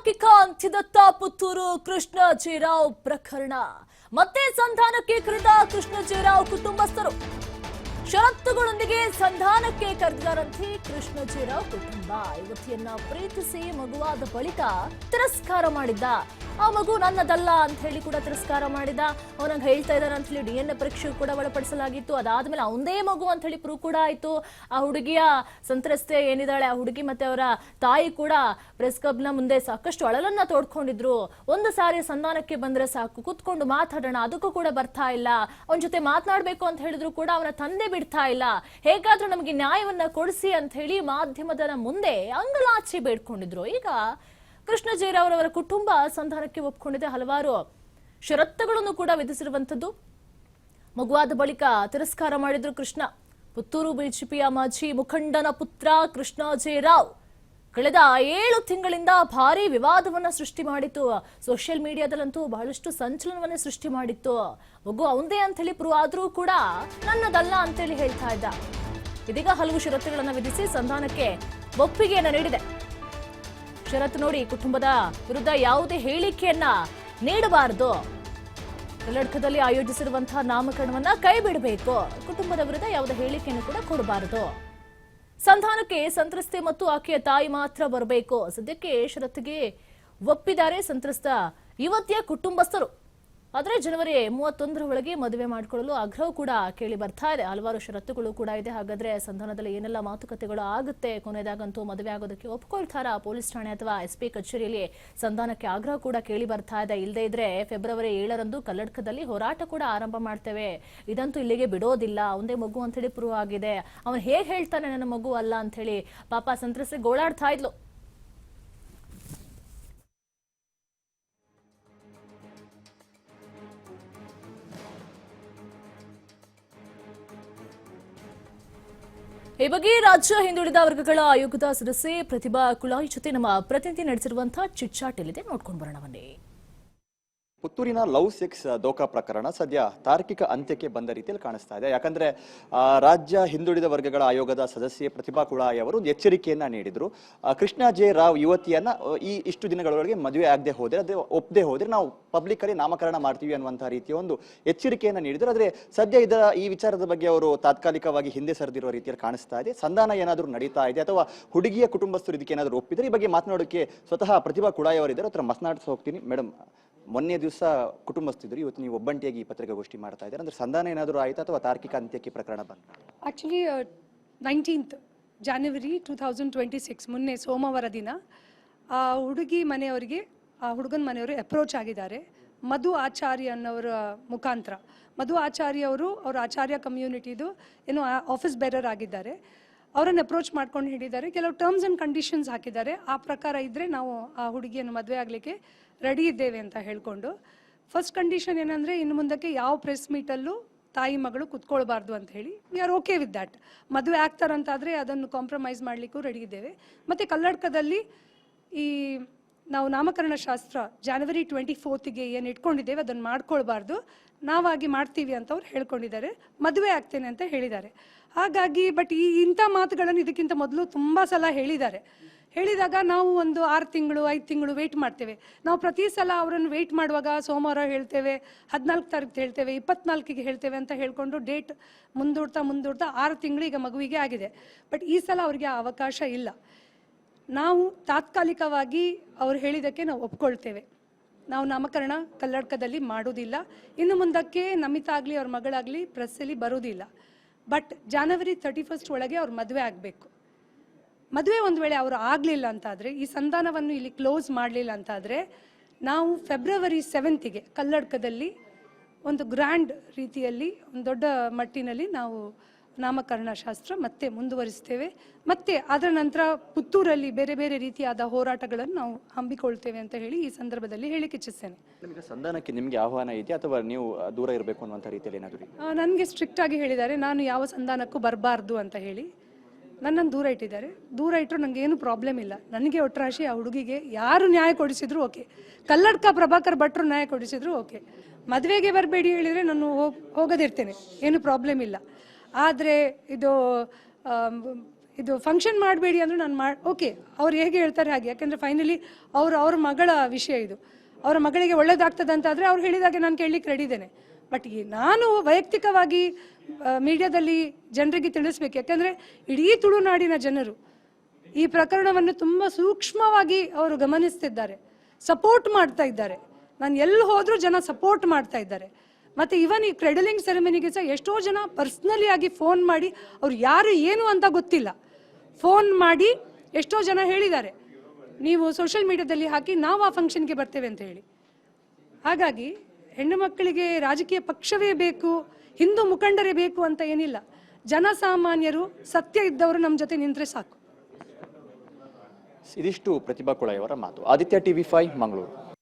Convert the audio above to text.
ಅಲೌಕಿಕ ಅಂತ್ಯದತ್ತ ಪುತ್ತೂರು ಕೃಷ್ಣ ಜೇರಾವ್ ಪ್ರಕರಣ ಮತ್ತೆ ಸಂಧಾನಕ್ಕೆ ಕರೆದ ಕೃಷ್ಣ ಜೇರಾವ್ ಕುಟುಂಬಸ್ಥರು ಷರತ್ತುಗಳೊಂದಿಗೆ ಸಂಧಾನಕ್ಕೆ ಕರೆದಿದ್ದಾರಂತೆ ಕೃಷ್ಣ ಜೇರಾವ್ ಕುಟುಂಬ ಯುವತಿಯನ್ನ ಪ್ರೀತಿಸಿ ಮಗುವಾದ ಬಳಿಕ ತಿರಸ್ಕಾರ ಮಾಡಿದ್ದ. ಆ ಮಗು ನನ್ನದಲ್ಲ ಅಂತ ಹೇಳಿ ಕೂಡ ತಿರಸ್ಕಾರ ಮಾಡಿದ. ಅವನಂಗೆ ಹೇಳ್ತಾ ಇದ್ದಾನೆ ಅಂತ ಹೇಳಿ DNA ಪರೀಕ್ಷೆ ಕೂಡ ಒಳಪಡಿಸಲಾಗಿತ್ತು. ಅದಾದ್ಮೇಲೆ ಅವನದೇ ಮಗು ಅಂತ ಹೇಳಿ ಪ್ರೂವ್ ಕೂಡ ಆಯ್ತು. ಆ ಹುಡುಗಿಯ ಸಂತ್ರಸ್ತೆ ಏನಿದ್ದಾಳೆ ಆ ಹುಡುಗಿ ಮತ್ತೆ ಅವರ ತಾಯಿ ಕೂಡ ಪ್ರೆಸ್ ಕ್ಲಬ್ನ ಮುಂದೆ ಸಾಕಷ್ಟು ಅಳಲನ್ನ ತೋಡ್ಕೊಂಡಿದ್ರು. ಒಂದು ಸಾರಿ ಸಂಧಾನಕ್ಕೆ ಬಂದ್ರೆ ಸಾಕು, ಕೂತ್ಕೊಂಡು ಮಾತಾಡೋಣ, ಅದಕ್ಕೂ ಕೂಡ ಬರ್ತಾ ಇಲ್ಲ. ಅವನ ಜೊತೆ ಮಾತನಾಡ್ಬೇಕು ಅಂತ ಹೇಳಿದ್ರು ಕೂಡ ಅವನ ತಂದೆ ಬಿಡ್ತಾ ಇಲ್ಲ. ಹೇಗಾದ್ರೂ ನಮಗೆ ನ್ಯಾಯವನ್ನ ಕೊಡಿಸಿ ಅಂತ ಹೇಳಿ ಮಾಧ್ಯಮದ ಮುಂದೆ ಅಂಗಲಾಚಿ ಬೇಡ್ಕೊಂಡಿದ್ರು. ಈಗ ಕೃಷ್ಣ ಜೇರಾವ್ ಅವರ ಕುಟುಂಬ ಸಂಧಾನಕ್ಕೆ ಒಪ್ಪಿಕೊಂಡಿದೆ. ಹಲವಾರು ಷರತ್ತುಗಳನ್ನು ಕೂಡ ವಿಧಿಸಿರುವಂತದ್ದು. ಮಗುವಾದ ಬಳಿಕ ತಿರಸ್ಕಾರ ಮಾಡಿದ್ರು ಕೃಷ್ಣ. ಪುತ್ತೂರು ಬಿಜೆಪಿಯ ಮಾಜಿ ಮುಖಂಡನ ಪುತ್ರ ಕೃಷ್ಣ ಜೇರಾವ್ ಕಳೆದ 7 ತಿಂಗಳಿಂದ ಭಾರಿ ವಿವಾದವನ್ನ ಸೃಷ್ಟಿ ಮಾಡಿತ್ತು. ಸೋಷಿಯಲ್ ಮೀಡಿಯಾದಲ್ಲಂತೂ ಬಹಳಷ್ಟು ಸಂಚಲನವನ್ನ ಸೃಷ್ಟಿ ಮಾಡಿತ್ತು. ಮಗು ಅವಂದೇ ಅಂತ ಹೇಳಿ ಪ್ರೂವ್ ಆದ್ರೂ ಕೂಡ ನನ್ನದಲ್ಲ ಅಂತೇಳಿ ಹೇಳ್ತಾ ಇದ್ದ. ಇದೀಗ ಹಲವು ಷರತ್ತುಗಳನ್ನ ವಿಧಿಸಿ ಸಂಧಾನಕ್ಕೆ ಒಪ್ಪಿಗೆಯನ್ನ ನೀಡಿದೆ. ಷರತ್ತು ನೋಡಿ, ಕುಟುಂಬದ ವಿರುದ್ಧ ಯಾವುದೇ ಹೇಳಿಕೆಯನ್ನ ನೀಡಬಾರದು, ಕಲ್ಲಡ್ಕದಲ್ಲಿ ಆಯೋಜಿಸಿರುವಂತಹ ನಾಮಕರಣವನ್ನ ಕೈ ಬಿಡಬೇಕು, ಕುಟುಂಬದ ವಿರುದ್ಧ ಯಾವುದೇ ಹೇಳಿಕೆಯನ್ನು ಕೂಡ ಕೊಡಬಾರದು, ಸಂಧಾನಕ್ಕೆ ಸಂತ್ರಸ್ತೆ ಮತ್ತು ಆಕೆಯ ತಾಯಿ ಮಾತ್ರ ಬರಬೇಕು. ಸದ್ಯಕ್ಕೆ ಷರತ್ತಿಗೆ ಒಪ್ಪಿದ್ದಾರೆ ಸಂತ್ರಸ್ತ ಯುವತಿಯ ಕುಟುಂಬಸ್ಥರು. ಆದರೆ ಜನವರಿ 31ರ ಒಳಗೆ ಮದುವೆ ಮಾಡಿಕೊಳ್ಳಲು ಆಗ್ರಹ ಕೂಡ ಕೇಳಿ ಬರ್ತಾ ಇದೆ. ಹಲವಾರು ಷರತ್ತುಗಳು ಕೂಡ ಇದೆ. ಹಾಗಾದ್ರೆ ಸಂಧಾನದಲ್ಲಿ ಏನೆಲ್ಲ ಮಾತುಕತೆಗಳು ಆಗುತ್ತೆ, ಕೊನೆಯದಾಗಂತೂ ಮದುವೆ ಆಗೋದಕ್ಕೆ ಒಪ್ಕೊಳ್ತಾರಾ? ಪೊಲೀಸ್ ಠಾಣೆ ಅಥವಾ SP ಕಚೇರಿಯಲ್ಲಿ ಸಂಧಾನಕ್ಕೆ ಆಗ್ರಹ ಕೂಡ ಕೇಳಿ ಬರ್ತಾ ಇದೆ. ಇಲ್ಲದೇ ಇದ್ರೆ ಫೆಬ್ರವರಿ 7ರಂದು ಕಲ್ಲಡ್ಕದಲ್ಲಿ ಹೋರಾಟ ಕೂಡ ಆರಂಭ ಮಾಡ್ತೇವೆ, ಇದಂತೂ ಇಲ್ಲಿಗೆ ಬಿಡೋದಿಲ್ಲ, ಒಂದೇ ಮಗು ಅಂತ ಹೇಳಿ ಪ್ರೂವ್ ಆಗಿದೆ, ಅವನು ಹೇಗೆ ಹೇಳ್ತಾನೆ ನನ್ನ ಮಗು ಅಲ್ಲ ಅಂತ ಹೇಳಿ ಪಾಪ ಸಂತ್ರಸ್ತೆ ಗೋಳಾಡ್ತಾ ಇದ್ಲು. ಈ ಬಗ್ಗೆ ರಾಜ್ಯ ಹಿಂದುಳಿದ ವರ್ಗಗಳ ಆಯೋಗದ ಸದಸ್ಯೆ ಪ್ರತಿಭಾ ಕುಳಾಯಿ ಜೊತೆ ನಮ್ಮ ಪ್ರತಿನಿಧಿ ನಡೆಸಿರುವಂತಹ ಚಿಟ್ಚಾಟ್ ಇಲ್ಲಿದೆ, ನೋಡ್ಕೊಂಡು ಬರೋಣ ಬನ್ನಿ. ಪುತ್ತೂರಿನ ಲವ್ ಸೆಕ್ಸ್ ದೋಖಾ ಪ್ರಕರಣ ಸದ್ಯ ತಾರ್ಕಿಕ ಅಂತ್ಯಕ್ಕೆ ಬಂದ ರೀತಿಯಲ್ಲಿ ಕಾಣಿಸ್ತಾ ಇದೆ. ಯಾಕಂದ್ರೆ ರಾಜ್ಯ ಹಿಂದುಳಿದ ವರ್ಗಗಳ ಆಯೋಗದ ಸದಸ್ಯೆ ಪ್ರತಿಭಾ ಕುಳಾಯಿ ಅವರು ಒಂದು ಎಚ್ಚರಿಕೆಯನ್ನ ನೀಡಿದ್ರು. ಕೃಷ್ಣ ಜೇರಾವ್ ಯುವತಿಯನ್ನ ಇಷ್ಟು ದಿನಗಳವರೆಗೆ ಮದುವೆ ಆಗದೆ ಹೋದ್ರೆ, ಅದೇ ಒಪ್ಪದೆ ಹೋದ್ರೆ ನಾವು ಪಬ್ಲಿಕ್ ಅಲ್ಲಿ ನಾಮಕರಣ ಮಾಡ್ತೀವಿ ಅನ್ನುವಂತಹ ರೀತಿಯ ಒಂದು ಎಚ್ಚರಿಕೆಯನ್ನ ನೀಡಿದ್ರು. ಆದ್ರೆ ಸದ್ಯ ಈ ವಿಚಾರದ ಬಗ್ಗೆ ಅವರು ತಾತ್ಕಾಲಿಕವಾಗಿ ಹಿಂದೆ ಸರಿದಿರುವ ರೀತಿಯಲ್ಲಿ ಕಾಣಿಸ್ತಾ ಇದೆ. ಸಂಧಾನ ಏನಾದರೂ ನಡೀತಾ ಇದೆ ಅಥವಾ ಹುಡುಗಿಯ ಕುಟುಂಬಸ್ಥರು ಇದಕ್ಕೆ ಏನಾದರೂ ಒಪ್ಪಿದ್ರೆ ಈ ಬಗ್ಗೆ ಮಾತನಾಡೋಕೆ ಸ್ವತಃ ಪ್ರತಿಭಾ ಕುಳಾಯಿ ಅವರಿದ್ದಾರೆ. ಹತ್ರ ಮಾತನಾಡ್ತಾ ಹೋಗ್ತೀನಿ. ಮೇಡಮ್, ಮೊನ್ನೆ ದಿವಸ ಕುಟುಂಬಸ್ಥಿದ್ರು, ಇವತ್ತು ನೀವು ಒಬ್ಬಂಟಿಯಾಗಿ ಪತ್ರಿಕಾಗೋಷ್ಠಿ ಮಾಡ್ತಾ ಇದ್ದಾರೆ. ಅಂದ್ರೆ ಸಂಧಾನ ಏನಾದರೂ ಆಯ್ತಾ ಅಥವಾ ತಾರ್ಕಿಕ ಅಂತ್ಯಕ್ಕೆ ಪ್ರಕರಣ ಬಂದ? ಆಕ್ಚುಲಿ 19th January 2026 ಮೊನ್ನೆ ಸೋಮವಾರ ದಿನ ಆ ಹುಡುಗಿ ಮನೆಯವರಿಗೆ ಆ ಹುಡುಗನ ಮನೆಯವರು ಅಪ್ರೋಚ್ ಆಗಿದ್ದಾರೆ. ಮಧು ಆಚಾರ್ಯ ಅನ್ನೋರ ಮುಖಾಂತರ. ಮಧು ಆಚಾರ್ಯ ಅವರು ಅವ್ರ ಆಚಾರ್ಯ ಕಮ್ಯುನಿಟಿದು ಏನೋ ಆಫೀಸ್ ಬೇರರ್ ಆಗಿದ್ದಾರೆ. ಅವರನ್ನು ಅಪ್ರೋಚ್ ಮಾಡ್ಕೊಂಡು ಹೇಳಿದ್ದಾರೆ, ಕೆಲವು ಟರ್ಮ್ಸ್ ಆ್ಯಂಡ್ ಕಂಡೀಷನ್ಸ್ ಹಾಕಿದ್ದಾರೆ. ಆ ಪ್ರಕಾರ ಇದ್ದರೆ ನಾವು ಆ ಹುಡುಗಿಯನ್ನು ಮದುವೆ ಆಗಲಿಕ್ಕೆ ರೆಡಿ ಇದ್ದೇವೆ ಅಂತ ಹೇಳ್ಕೊಂಡು. ಫಸ್ಟ್ ಕಂಡೀಷನ್ ಏನಂದರೆ, ಇನ್ನು ಮುಂದಕ್ಕೆ ಯಾವ ಪ್ರೆಸ್ ಮೀಟಲ್ಲೂ ತಾಯಿ ಮಗಳು ಕುತ್ಕೊಳ್ಬಾರ್ದು ಅಂತ ಹೇಳಿ. We are okay with that. ಮದುವೆ ಆಗ್ತಾರಂತಾದರೆ ಅದನ್ನು ಕಾಂಪ್ರಮೈಸ್ ಮಾಡಲಿಕ್ಕೂ ರೆಡಿ ಇದ್ದೇವೆ. ಮತ್ತು ಕಲ್ಲಡ್ಕದಲ್ಲಿ ಈ ನಾವು ನಾಮಕರಣ ಶಾಸ್ತ್ರ January 24ಗೆ ಏನು ಇಟ್ಕೊಂಡಿದ್ದೇವೆ ಅದನ್ನು ಮಾಡ್ಕೊಳ್ಬಾರ್ದು, ನಾವಾಗಿ ಮಾಡ್ತೀವಿ ಅಂತ ಅವ್ರು ಹೇಳ್ಕೊಂಡಿದ್ದಾರೆ. ಮದುವೆ ಆಗ್ತೇನೆ ಅಂತ ಹೇಳಿದ್ದಾರೆ. ಹಾಗಾಗಿ ಬಟ್ ಇಂಥ ಮಾತುಗಳನ್ನು ಇದಕ್ಕಿಂತ ಮೊದಲು ತುಂಬ ಸಲ ಹೇಳಿದಾಗ ನಾವು ಒಂದು 6 ತಿಂಗಳು 5 ತಿಂಗಳು ವೆಯ್ಟ್ ಮಾಡ್ತೇವೆ. ನಾವು ಪ್ರತಿ ಸಲ ಅವರನ್ನು ವೆಯ್ಟ್ ಮಾಡುವಾಗ ಸೋಮವಾರ ಹೇಳ್ತೇವೆ, 14 ತಾರೀಕು ಹೇಳ್ತೇವೆ, 24ಗೆ ಹೇಳ್ತೇವೆ ಅಂತ ಹೇಳ್ಕೊಂಡು ಡೇಟ್ ಮುಂದೂಡ್ತಾ 6 ತಿಂಗಳು ಈಗ ಮಗುವಿಗೆ ಆಗಿದೆ. ಬಟ್ ಈ ಸಲ ಅವರಿಗೆ ಆ ಅವಕಾಶ ಇಲ್ಲ. ನಾವು ತಾತ್ಕಾಲಿಕವಾಗಿ ಅವ್ರು ಹೇಳಿದ್ದಕ್ಕೆ ನಾವು ಒಪ್ಕೊಳ್ತೇವೆ. ನಾವು ನಾಮಕರಣ ಕಲ್ಲಡ್ಕದಲ್ಲಿ ಮಾಡೋದಿಲ್ಲ. ಇನ್ನು ಮುಂದಕ್ಕೆ ನಮಿತಾ ಆಗಲಿ ಅವ್ರ ಮಗಳಾಗಲಿ ಪ್ರೆಸ್ಸಲ್ಲಿ ಬರೋದಿಲ್ಲ. ಬಟ್ January 31st ಒಳಗೆ ಅವ್ರು ಮದುವೆ ಆಗಬೇಕು. ಮದುವೆ ಒಂದು ವೇಳೆ ಅವರು ಆಗಲಿಲ್ಲ ಅಂತಾದರೆ, ಈ ಸಂಧಾನವನ್ನು ಇಲ್ಲಿ ಕ್ಲೋಸ್ ಮಾಡಲಿಲ್ಲ ಅಂತಾದರೆ, ನಾವು February 7ಗೆ ಕಲ್ಲಡ್ಕದಲ್ಲಿ ಒಂದು ಗ್ರ್ಯಾಂಡ್ ರೀತಿಯಲ್ಲಿ ಒಂದು ದೊಡ್ಡ ಮಟ್ಟಿನಲ್ಲಿ ನಾವು ನಾಮಕರಣ ಶಾಸ್ತ್ರ ಮತ್ತೆ ಮುಂದುವರಿಸ್ತೇವೆ. ಮತ್ತೆ ಅದರ ನಂತರ ಪುತ್ತೂರಲ್ಲಿ ಬೇರೆ ಬೇರೆ ರೀತಿಯಾದ ಹೋರಾಟಗಳನ್ನು ನಾವು ಹಮ್ಮಿಕೊಳ್ತೇವೆ ಅಂತ ಹೇಳಿ ಈ ಸಂದರ್ಭದಲ್ಲಿ ಹೇಳಿಕ್ಕೆ ಇಚ್ಛಿಸ್ತೇನೆ. ಸಂಧಾನಕ್ಕೆ ನಿಮಗೆ ಆಹ್ವಾನ ಇದೆಯಾ ಅಥವಾ ನೀವು ದೂರ ಇರಬೇಕು ಅನ್ನುವಂಥ ರೀತಿಯಲ್ಲಿ ಏನಾದರೂ? ನನಗೆ ಸ್ಟ್ರಿಕ್ಟ್ ಆಗಿ ಹೇಳಿದ್ದಾರೆ, ನಾನು ಯಾವ ಸಂಧಾನಕ್ಕೂ ಬರಬಾರ್ದು ಅಂತ ಹೇಳಿ ನನ್ನನ್ನು ದೂರ ಇಟ್ಟಿದ್ದಾರೆ. ದೂರ ಇಟ್ಟರು ನನಗೆ ಏನು ಪ್ರಾಬ್ಲಮ್ ಇಲ್ಲ. ನನಗೆ ಒಟ್ಟರಾಶಿ ಆ ಹುಡುಗಿಗೆ ಯಾರು ನ್ಯಾಯ ಕೊಡಿಸಿದ್ರು ಓಕೆ. ಕಲ್ಲಡ್ಕ ಪ್ರಭಾಕರ್ ಭಟ್ರು ನ್ಯಾಯ ಕೊಡಿಸಿದ್ರು ಓಕೆ. ಮದುವೆಗೆ ಬರಬೇಡಿ ಹೇಳಿದರೆ ನಾನು ಹೋಗೋದಿರ್ತೇನೆ, ಏನು ಪ್ರಾಬ್ಲಮ್ ಇಲ್ಲ. ಆದರೆ ಇದು ಇದು ಫಂಕ್ಷನ್ ಮಾಡಬೇಡಿ ಅಂದ್ರೆ ನಾನು ಓಕೆ ಅವ್ರು ಹೇಗೆ ಹೇಳ್ತಾರೆ ಹಾಗೆ, ಯಾಕೆಂದರೆ ಫೈನಲಿ ಅವ್ರ ಮಗಳ ವಿಷಯ ಇದು, ಅವರ ಮಗಳಿಗೆ ಒಳ್ಳೇದಾಗ್ತದೆ ಅಂತಾದರೆ ಅವ್ರು ಹೇಳಿದಾಗೆ ನಾನು ಕೇಳಲಿಕ್ಕೆ ರೆಡಿ ಇದ್ದೇನೆ. ಬಟ್ ನಾನು ವೈಯಕ್ತಿಕವಾಗಿ ಮೀಡಿಯಾದಲ್ಲಿ ಜನರಿಗೆ ತಿಳಿಸ್ಬೇಕು, ಯಾಕೆಂದರೆ ಇಡೀ ತುಳುನಾಡಿನ ಜನರು ಈ ಪ್ರಕರಣವನ್ನು ತುಂಬ ಸೂಕ್ಷ್ಮವಾಗಿ ಅವರು ಗಮನಿಸ್ತಿದ್ದಾರೆ, ಸಪೋರ್ಟ್ ಮಾಡ್ತಾ ಇದ್ದಾರೆ. ನಾನು ಎಲ್ಲಿ ಹೋದರೂ ಜನ ಸಪೋರ್ಟ್ ಮಾಡ್ತಾ ಇದ್ದಾರೆ. ಮತ್ತು ಇವನ್ ಈ ಕ್ರೆಡಲಿಂಗ್ ಸೆರೆಮನಿಗೆ ಸಹ ಎಷ್ಟೋ ಜನ ಪರ್ಸ್ನಲಿ ಆಗಿ ಫೋನ್ ಮಾಡಿ, ಅವ್ರು ಯಾರು ಏನು ಅಂತ ಗೊತ್ತಿಲ್ಲ, ಫೋನ್ ಮಾಡಿ ಎಷ್ಟೋ ಜನ ಹೇಳಿದ್ದಾರೆ ನೀವು ಸೋಷಿಯಲ್ ಮೀಡಿಯಾದಲ್ಲಿ ಹಾಕಿ ನಾವು ಆ ಫಂಕ್ಷನ್ಗೆ ಬರ್ತೇವೆ ಅಂತ ಹೇಳಿ. ಹಾಗಾಗಿ ಹೆಣ್ಣು ಮಕ್ಕಳಿಗೆ ರಾಜಕೀಯ ಪಕ್ಷವೇ ಬೇಕು, ಹಿಂದೂ ಮುಖಂಡರೇ ಬೇಕು ಅಂತ ಏನಿಲ್ಲ. ಜನಸಾಮಾನ್ಯರು ಸತ್ಯ ಇದ್ದವರು ನಮ್ಮ ಜೊತೆ ನಿಂತರೆ ಸಾಕು. ಇದಿಷ್ಟು ಪ್ರತಿಭಾ ಕುಳಾಯಿಯವರ ಮಾತು. ಆದಿತ್ಯ TV5 ಮಂಗಳೂರು.